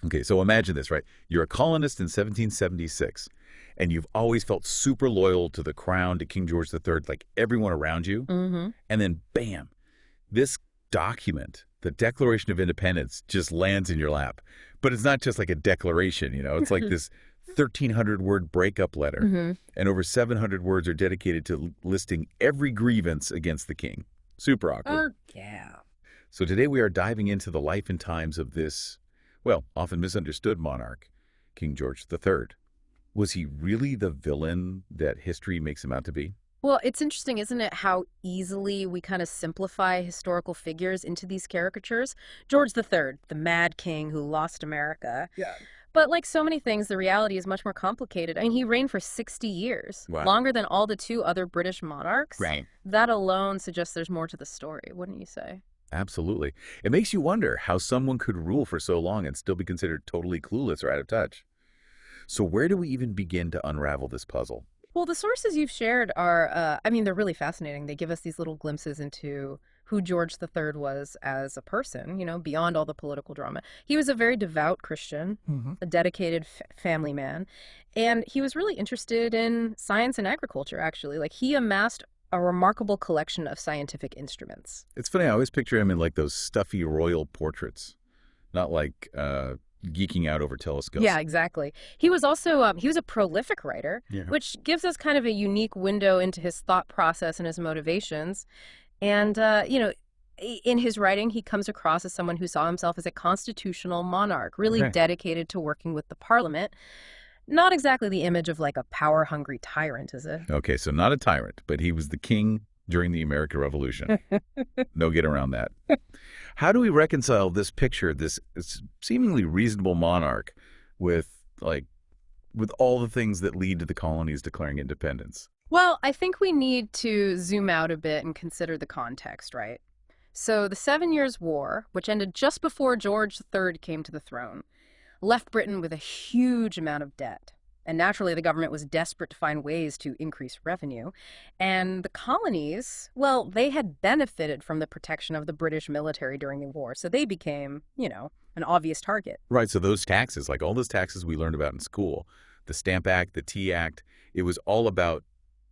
Okay, so imagine this, right? You're a colonist in 1776, and you've always felt super loyal to the crown, to King George III, like everyone around you. Hmm. And then, bam, this document, the Declaration of Independence, just lands in your lap. But it's not just like a declaration, it's like this 1,300-word breakup letter. Hmm. And over 700 words are dedicated to listing every grievance against the king. Super awkward. Yeah. So today we are diving into the life and times of this, well, often misunderstood monarch, King George III. Was he really the villain that history makes him out to be? Well, it's interesting, isn't it, how easily we kind of simplify historical figures into these caricatures? George III, the mad king who lost America. Yeah. But like so many things, the reality is much more complicated. I mean, he reigned for 60 years, Wow. longer than all the two other British monarchs. Right. That alone suggests there's more to the story, wouldn't you say? Absolutely. It makes you wonder how someone could rule for so long and still be considered totally clueless or out of touch. So where do we even begin to unravel this puzzle? Well, the sources you've shared are, I mean, they're really fascinating. They give us these little glimpses into who George III was as a person, beyond all the political drama. He was a very devout Christian, Hmm. a dedicated family man, and he was really interested in science and agriculture, actually. Like, he amassed a remarkable collection of scientific instruments. It's funny, I always picture him in like those stuffy royal portraits, not like geeking out over telescopes. Yeah, exactly. He was also he was a prolific writer, Yeah. which gives us kind of a unique window into his thought process and his motivations. And in his writing, he comes across as someone who saw himself as a constitutional monarch, really Okay. dedicated to working with the parliament. Not exactly the image of like a power-hungry tyrant, is it? Okay, so not a tyrant, but he was the king during the American Revolution. No get around that. How do we reconcile this picture, this seemingly reasonable monarch, with like with all the things that lead to the colonies declaring independence? Well, I think we need to zoom out a bit and consider the context, right? So the Seven Years' War, which ended just before George III came to the throne, left Britain with a huge amount of debt. And naturally, the government was desperate to find ways to increase revenue. And the colonies, well, they had benefited from the protection of the British military during the war. So they became, an obvious target. Right, so those taxes, like all those taxes we learned about in school, the Stamp Act, the Tea Act, it was all about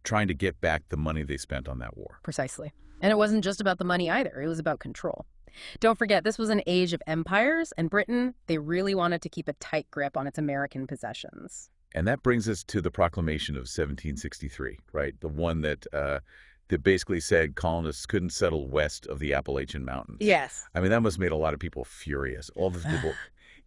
trying to get back the money they spent on that war. Precisely. And it wasn't just about the money either, it was about control. Don't forget, this was an age of empires, and Britain, they really wanted to keep a tight grip on its American possessions. And that brings us to the Proclamation of 1763, right? The one that basically said colonists couldn't settle west of the Appalachian Mountains. Yes. I mean, that must have made a lot of people furious. All those people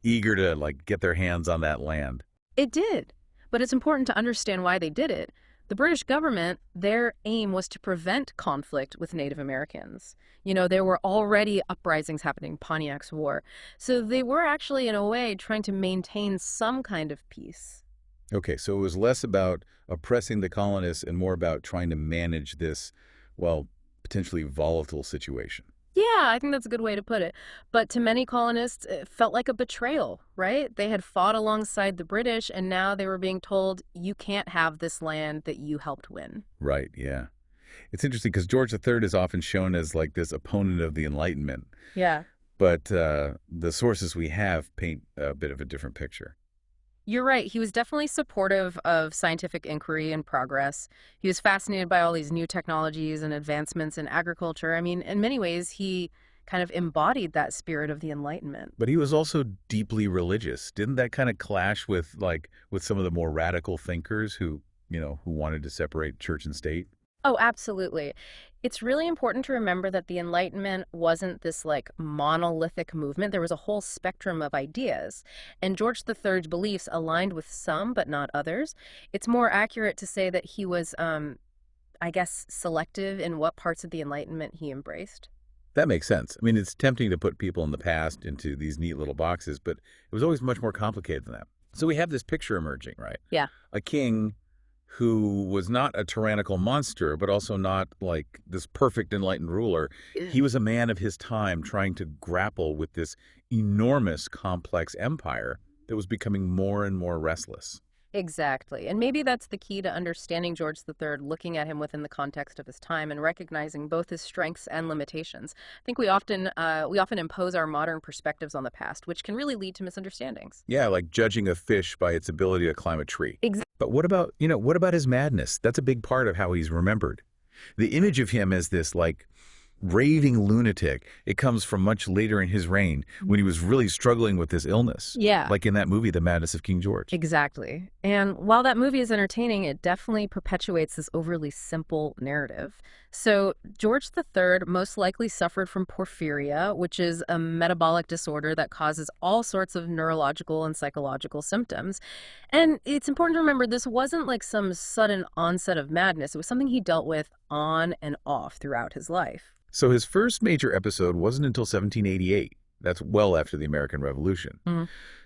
eager to like get their hands on that land. It did. But it's important to understand why they did it. The British government, their aim was to prevent conflict with Native Americans. There were already uprisings happening, Pontiac's War. So they were actually, in a way, trying to maintain some kind of peace. Okay, so it was less about oppressing the colonists and more about trying to manage this, well, potentially volatile situation. Yeah, I think that's a good way to put it. But to many colonists, it felt like a betrayal, right? They had fought alongside the British, and now they were being told, you can't have this land that you helped win. Right, yeah. It's interesting because George III is often shown as like this opponent of the Enlightenment, Yeah. but the sources we have paint a bit of a different picture. You're right. He was definitely supportive of scientific inquiry and progress. He was fascinated by all these new technologies and advancements in agriculture. I mean, in many ways, he kind of embodied that spirit of the Enlightenment. But he was also deeply religious. Didn't that kind of clash with with some of the more radical thinkers who wanted to separate church and state? Oh, absolutely. It's really important to remember that the Enlightenment wasn't this like monolithic movement. There was a whole spectrum of ideas, and George III's beliefs aligned with some, but not others. It's more accurate to say that he was, I guess, selective in what parts of the Enlightenment he embraced. That makes sense. I mean, it's tempting to put people in the past into these neat little boxes, but it was always much more complicated than that. So we have this picture emerging, right? Yeah. A king who was not a tyrannical monster, but also not like this perfect enlightened ruler. He was a man of his time trying to grapple with this enormous, complex empire that was becoming more and more restless. Exactly. And maybe that's the key to understanding George III, looking at him within the context of his time and recognizing both his strengths and limitations. I think we often impose our modern perspectives on the past, which can really lead to misunderstandings. Yeah, like judging a fish by its ability to climb a tree. Exactly. But what about his madness? That's a big part of how he's remembered. The image of him as this, like, raving lunatic, it comes from much later in his reign when he was really struggling with this illness. Yeah. Like in that movie, The Madness of King George. Exactly. And while that movie is entertaining, it definitely perpetuates this overly simple narrative. So, George III most likely suffered from porphyria, which is a metabolic disorder that causes all sorts of neurological and psychological symptoms. And it's important to remember this wasn't like some sudden onset of madness, it was something he dealt with on and off throughout his life. So his first major episode wasn't until 1788. That's well after the American Revolution.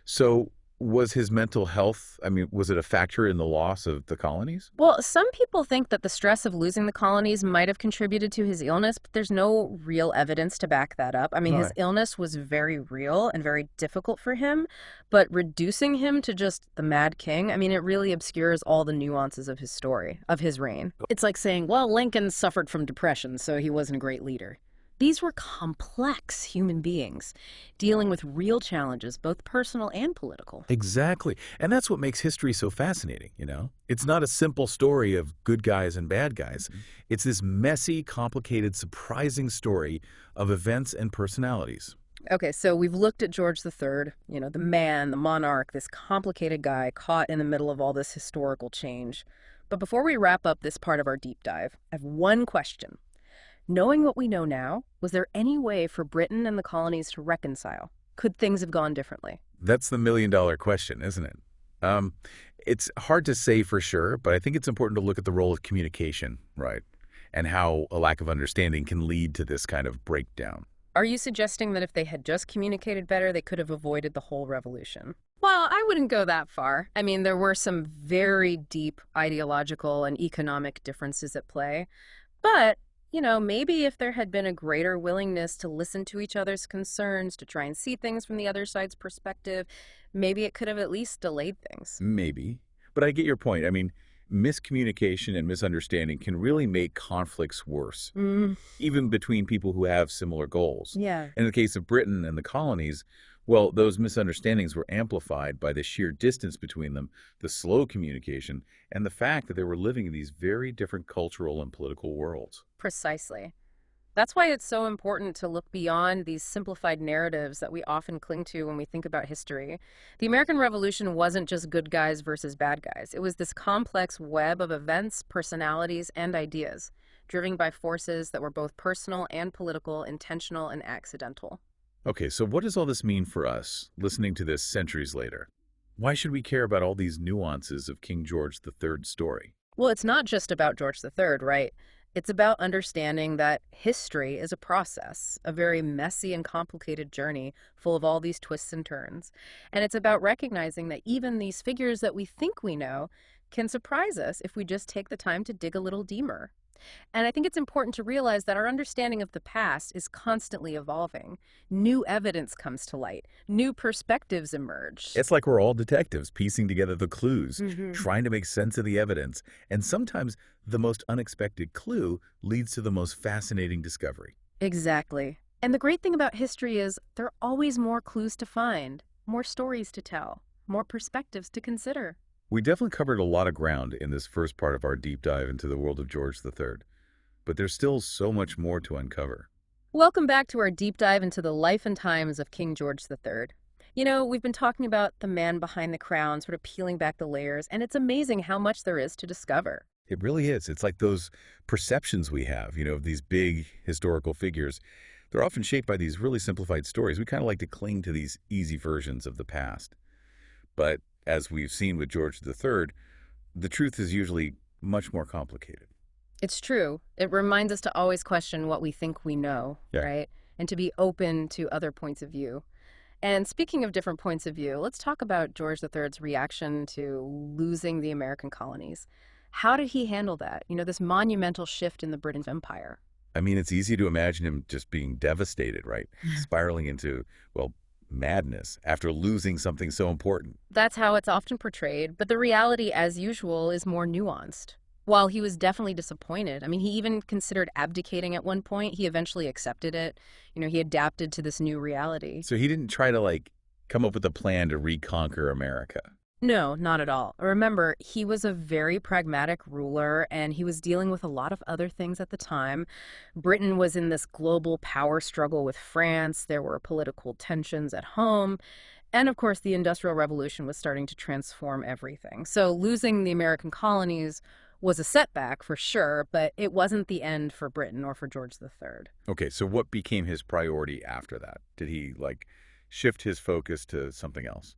So was his mental health, I mean, was it a factor in the loss of the colonies? Well, some people think that the stress of losing the colonies might have contributed to his illness, but there's no real evidence to back that up. I mean, his Right. illness was very real and very difficult for him, but reducing him to just the Mad King, I mean, it really obscures all the nuances of his story, of his reign. It's like saying, well, Lincoln suffered from depression, so he wasn't a great leader. These were complex human beings dealing with real challenges, both personal and political. Exactly. And that's what makes history so fascinating, you know? It's not a simple story of good guys and bad guys. It's this messy, complicated, surprising story of events and personalities. Okay, so we've looked at George III, the man, the monarch, this complicated guy caught in the middle of all this historical change. But before we wrap up this part of our deep dive, I have one question. Knowing what we know now, was there any way for Britain and the colonies to reconcile? Could things have gone differently? That's the million-dollar question, isn't it? It's hard to say for sure, but I think it's important to look at the role of communication, right? And how a lack of understanding can lead to this kind of breakdown. Are you suggesting that if they had just communicated better, they could have avoided the whole revolution? Well, I wouldn't go that far. I mean, there were some very deep ideological and economic differences at play. But maybe if there had been a greater willingness to listen to each other's concerns, to try and see things from the other side's perspective, maybe it could have at least delayed things. Maybe. But I get your point. I mean, miscommunication and misunderstanding can really make conflicts worse, even between people who have similar goals. Yeah. In the case of Britain and the colonies, well, those misunderstandings were amplified by the sheer distance between them, the slow communication, and the fact that they were living in these very different cultural and political worlds. Precisely. That's why it's so important to look beyond these simplified narratives that we often cling to when we think about history. The American Revolution wasn't just good guys versus bad guys. It was this complex web of events, personalities, and ideas, driven by forces that were both personal and political, intentional and accidental. Okay, so what does all this mean for us, listening to this centuries later? Why should we care about all these nuances of King George III's story? Well, it's not just about George III, right? It's about understanding that history is a process, a very messy and complicated journey full of all these twists and turns. And it's about recognizing that even these figures that we think we know can surprise us if we just take the time to dig a little deeper. And I think it's important to realize that our understanding of the past is constantly evolving. New evidence comes to light, new perspectives emerge. It's like we're all detectives piecing together the clues, Mhm. trying to make sense of the evidence, and sometimes the most unexpected clue leads to the most fascinating discovery. Exactly. And the great thing about history is there are always more clues to find, more stories to tell, more perspectives to consider. We definitely covered a lot of ground in this first part of our deep dive into the world of George III, but there's still so much more to uncover. Welcome back to our deep dive into the life and times of King George III. We've been talking about the man behind the crown, sort of peeling back the layers, and it's amazing how much there is to discover. It really is. It's like those perceptions we have, of these big historical figures. They're often shaped by these really simplified stories. We kind of like to cling to these easy versions of the past. But as we've seen with George III, the truth is usually much more complicated. It's true. It reminds us to always question what we think we know, Yeah. right? And to be open to other points of view. And speaking of different points of view, let's talk about George III's reaction to losing the American colonies. How did he handle that? This monumental shift in the British Empire. I mean, it's easy to imagine him just being devastated, right? Spiraling into, well, madness after losing something so important. That's how it's often portrayed, but the reality, as usual, is more nuanced. While he was definitely disappointed, I mean, he even considered abdicating at one point. He eventually accepted it. He adapted to this new reality. So he didn't try to, come up with a plan to reconquer America. No, not at all. Remember, he was a very pragmatic ruler and he was dealing with a lot of other things at the time. Britain was in this global power struggle with France. There were political tensions at home. And of course, the Industrial Revolution was starting to transform everything. So losing the American colonies was a setback for sure, but it wasn't the end for Britain or for George III. Okay, so what became his priority after that? Did he, shift his focus to something else?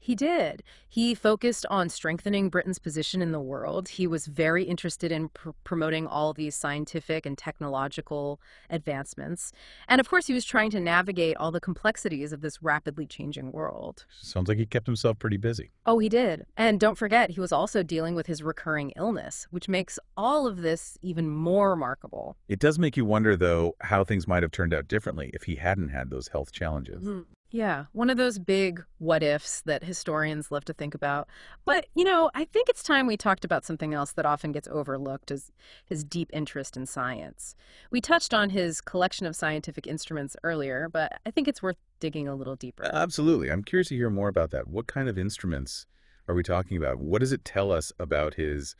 He did. He focused on strengthening Britain's position in the world. He was very interested in promoting all these scientific and technological advancements. And of course, he was trying to navigate all the complexities of this rapidly changing world. Sounds like he kept himself pretty busy. Oh, he did. And don't forget, he was also dealing with his recurring illness, which makes all of this even more remarkable. It does make you wonder, though, how things might have turned out differently if he hadn't had those health challenges. Yeah, one of those big what ifs that historians love to think about. But, I think it's time we talked about something else that often gets overlooked is his deep interest in science. We touched on his collection of scientific instruments earlier, but I think it's worth digging a little deeper. Absolutely. I'm curious to hear more about that. What kind of instruments are we talking about? What does it tell us about his,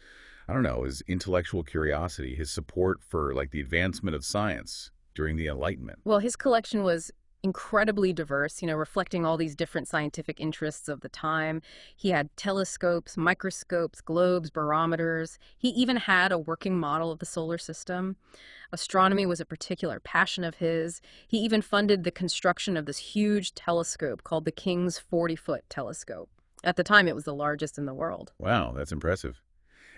I don't know, his intellectual curiosity, his support for, the advancement of science during the Enlightenment? Well, his collection was incredibly diverse, reflecting all these different scientific interests of the time. He had telescopes, microscopes, globes, barometers. He even had a working model of the solar system. Astronomy was a particular passion of his. He even funded the construction of this huge telescope called the King's 40-foot telescope. At the time, it was the largest in the world. Wow, that's impressive.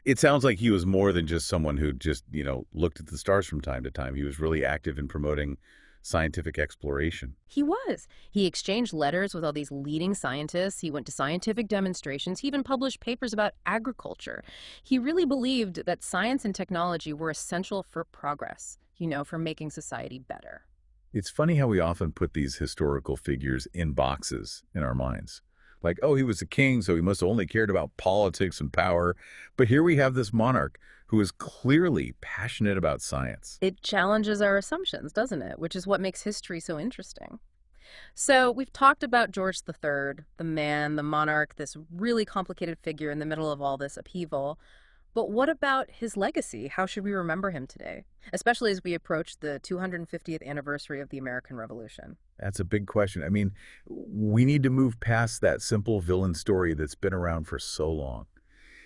It sounds like he was more than just someone who just, looked at the stars from time to time. He was really active in promoting scientific exploration. He was. He exchanged letters with all these leading scientists. He went to scientific demonstrations. He even published papers about agriculture. He really believed that science and technology were essential for progress, for making society better. It's funny how we often put these historical figures in boxes in our minds. Like, oh, he was a king, so he must have only cared about politics and power. But here we have this monarch who is clearly passionate about science. It challenges our assumptions, doesn't it? Which is what makes history so interesting. So we've talked about George III, the man, the monarch, this really complicated figure in the middle of all this upheaval. But what about his legacy? How should we remember him today, especially as we approach the 250th anniversary of the American Revolution? That's a big question. I mean, we need to move past that simple villain story that's been around for so long.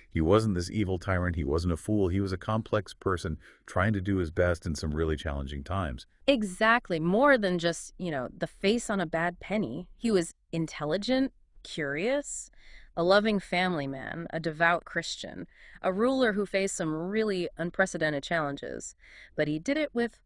He wasn't this evil tyrant. He wasn't a fool. He was a complex person trying to do his best in some really challenging times. Exactly. More than just, the face on a bad penny. He was intelligent, curious, a loving family man, a devout Christian, a ruler who faced some really unprecedented challenges. But he did it with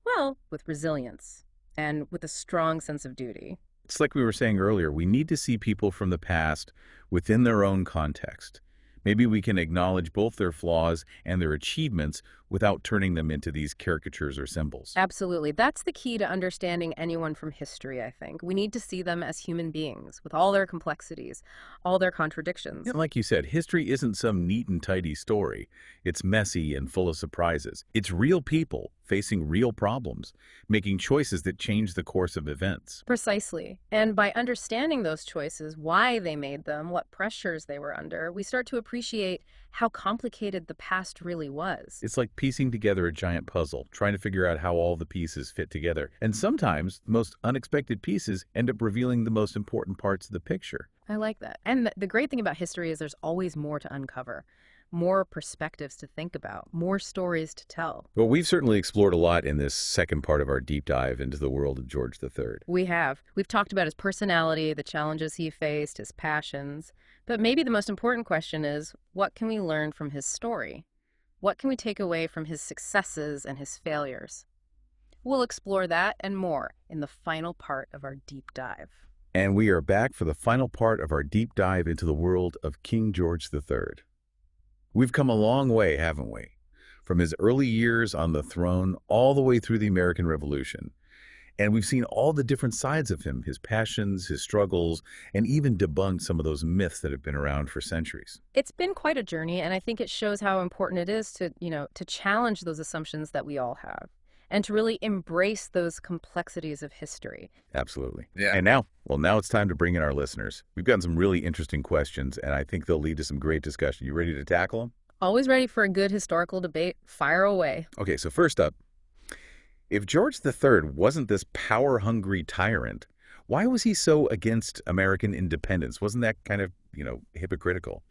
resilience and with a strong sense of duty. It's like we were saying earlier, we need to see people from the past within their own context. Maybe we can acknowledge both their flaws and their achievements without turning them into these caricatures or symbols. Absolutely. That's the key to understanding anyone from history, I think. We need to see them as human beings with all their complexities, all their contradictions. And like you said, history isn't some neat and tidy story. It's messy and full of surprises. It's real people facing real problems, making choices that change the course of events. Precisely. And by understanding those choices, why they made them, what pressures they were under, we start to appreciate how complicated the past really was. It's like piecing together a giant puzzle, trying to figure out how all the pieces fit together. And sometimes the most unexpected pieces end up revealing the most important parts of the picture. I like that. And the great thing about history is there's always more to uncover, more perspectives to think about, more stories to tell. Well, we've certainly explored a lot in this second part of our deep dive into the world of George III. We have. We've talked about his personality, the challenges he faced, his passions. But maybe the most important question is, what can we learn from his story? What can we take away from his successes and his failures? We'll explore that and more in the final part of our deep dive. And we are back for the final part of our deep dive into the world of King George III. We've come a long way, haven't we? From his early years on the throne all the way through the American Revolution. And we've seen all the different sides of him, his passions, his struggles, and even debunked some of those myths that have been around for centuries. It's been quite a journey, and I think it shows how important it is to, to challenge those assumptions that we all have and to really embrace those complexities of history. Absolutely. Yeah. And now it's time to bring in our listeners. We've gotten some really interesting questions, and I think they'll lead to some great discussion. You ready to tackle them? Always ready for a good historical debate. Fire away. Okay, so first up, if George III wasn't this power-hungry tyrant, why was he so against American independence? Wasn't that kind of, hypocritical,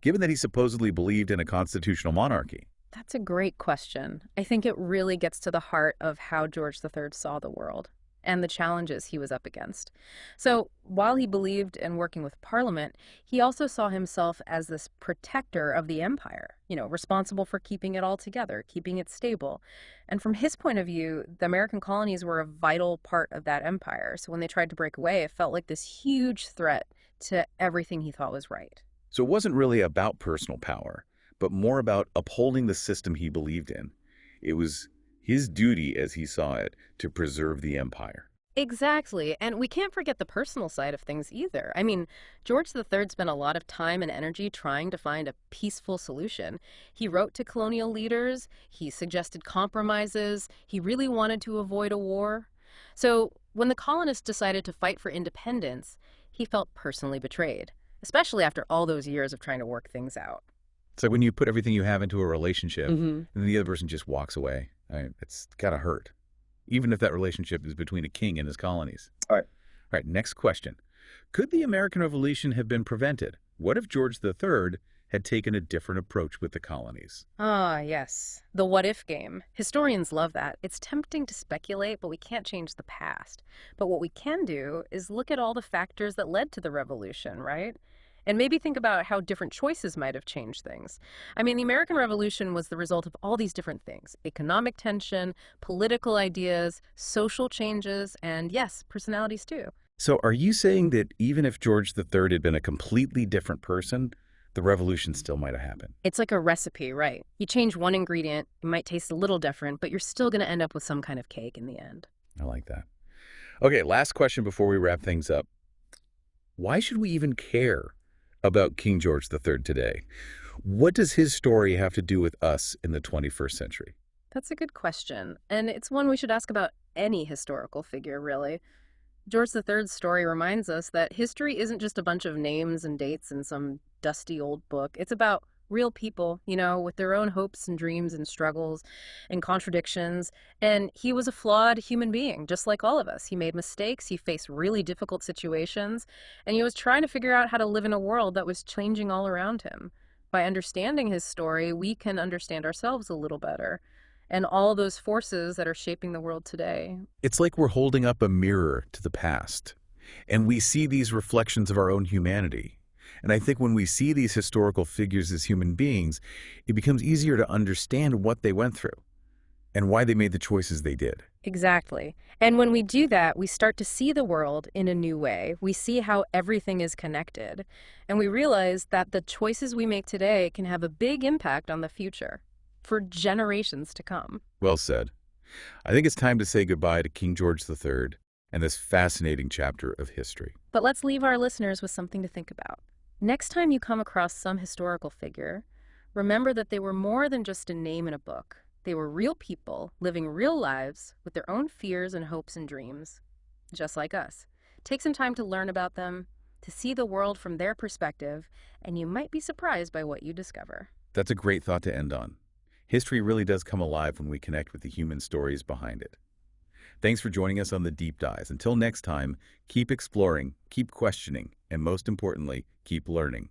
given that he supposedly believed in a constitutional monarchy? That's a great question. I think it really gets to the heart of how George III saw the world and the challenges he was up against. So while he believed in working with Parliament, he also saw himself as this protector of the empire, responsible for keeping it all together, keeping it stable. And from his point of view, the American colonies were a vital part of that empire. So when they tried to break away, it felt like this huge threat to everything he thought was right. So it wasn't really about personal power, but more about upholding the system he believed in. It was his duty, as he saw it, to preserve the empire. Exactly. And we can't forget the personal side of things either. I mean, George III spent a lot of time and energy trying to find a peaceful solution. He wrote to colonial leaders, he suggested compromises, he really wanted to avoid a war. So when the colonists decided to fight for independence, he felt personally betrayed, especially after all those years of trying to work things out. It's like when you put everything you have into a relationship Mm-hmm. and then the other person just walks away. It's got to hurt, even if that relationship is between a king and his colonies. All right. All right, next question. Could the American Revolution have been prevented? What if George III had taken a different approach with the colonies? Ah, yes. The what-if game. Historians love that. It's tempting to speculate, but we can't change the past. But what we can do is look at all the factors that led to the revolution, right? And maybe think about how different choices might have changed things. I mean, the American Revolution was the result of all these different things: economic tension, political ideas, social changes, and yes, personalities too. So are you saying that even if George III had been a completely different person, the revolution still might have happened? It's like a recipe, right? You change one ingredient, it might taste a little different, but you're still going to end up with some kind of cake in the end. I like that. Okay, last question before we wrap things up. Why should we even care about King George III today? What does his story have to do with us in the 21st century? That's a good question, and it's one we should ask about any historical figure, really. George III's story reminds us that history isn't just a bunch of names and dates in some dusty old book. It's about real people, with their own hopes and dreams and struggles and contradictions. And he was a flawed human being, just like all of us. He made mistakes, he faced really difficult situations, and he was trying to figure out how to live in a world that was changing all around him. By understanding his story, we can understand ourselves a little better and all those forces that are shaping the world today. It's like we're holding up a mirror to the past, and we see these reflections of our own humanity. And I think when we see these historical figures as human beings, it becomes easier to understand what they went through and why they made the choices they did. Exactly. And when we do that, we start to see the world in a new way. We see how everything is connected. And we realize that the choices we make today can have a big impact on the future for generations to come. Well said. I think it's time to say goodbye to King George III and this fascinating chapter of history. But let's leave our listeners with something to think about. Next time you come across some historical figure, remember that they were more than just a name in a book. They were real people living real lives with their own fears and hopes and dreams, just like us. Take some time to learn about them, to see the world from their perspective, and you might be surprised by what you discover. That's a great thought to end on. History really does come alive when we connect with the human stories behind it. Thanks for joining us on The Deep Dives. Until next time, keep exploring, keep questioning, and most importantly, keep learning.